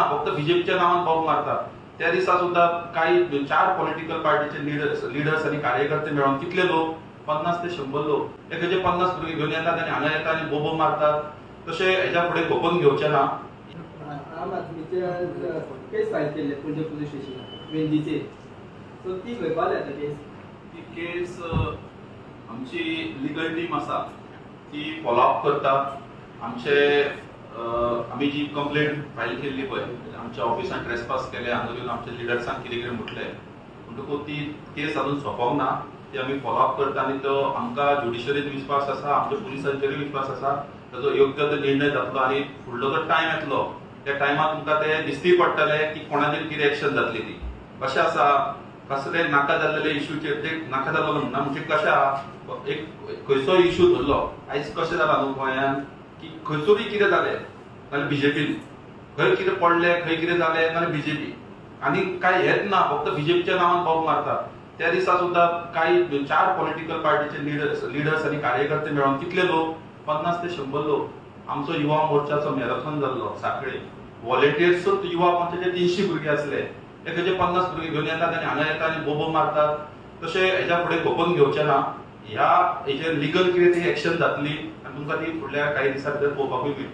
फक्त बीजेपीच्या नावात बॉम्ब मारतात. त्या दिसा सुद्धा काही 4 पॉलिटिकल पार्टीचे लिडर्स आणि कार्यकर्ते मिळून कितले लोक 50 ते 100 लोक एकाचे 50 भुरगे घेऊन येतात आणि हांगा येतात आणि बोबो मारतात. तसे हेच्या फुडें खपोवन घेवचे ना. आम आदमीचे केस फायल केल्ले पुणे पुलीस स्टेशनार वेंजीचे, सो ती खंय पावल्या आतां केस? ती केस आमची लिगल टीम आसा ती फॉलोअप करता. आमी जी कंप्लेंट फायल केल्ली पळय आमच्या ऑफिसान ट्रेसपास केले, हांगा येवन आमच्या लिडर्सांक कितें कितें म्हटलें म्हणटकूच ती केस अजून सोंपोंक ना. ती आमी फॉलोअप करता आनी तो आमकां ज्युडिशरीत विश्वास आसा, आमच्या पुलिसांचेरूय विश्वास आसा. ताजो योग्य तो निर्णय जातलो आनी फुडलो जो टायम येतलो त्या टायमार तुमकां ते दिसती पडटलें की कोणाचेर कितें एक्शन जातली ती. कशें आसा कसले नाका जाल्लेले इश्यूचेर ते नाका जाल्लो म्हणना म्हणजे कशें आहा एक खंयचो इश्यू धरलो आयज कशें जाला न्हू गोंयांत की खंयसरूय कितें जालें नाल्यार बीजेपीन खंय कितें पडलें खंय कितें जालें नाल्यार बीजेपी आनी काय हेच ना फक्त बीजेपीच्या नावान बॉम्ब मारतात. त्या दिसा सुद्धा काही 4 पॉलिटिकल पार्टीचे लिडर्स आणि कार्यकर्ते मिळून कितले लोक 50 ते 100 लोक आमचो युवा मोर्चाचो मॅरेथॉन जाल्लो सांखळे. व्हॉलंटियर्सूच युवा मोर्चाचे 300 भुरगे आसले, एकाचे 50 भुरगे घेऊन येतात आणि हांगा येतात आणि बोबो मारतात. तसे हेच्या फुडें खपोवन घेवचे ना. ह्या हेचेर लिगल कितें ती एक्शन जातली आनी तुमकां ती फुडल्या काही दिसां भितर पळोवपाकूय मेळटली.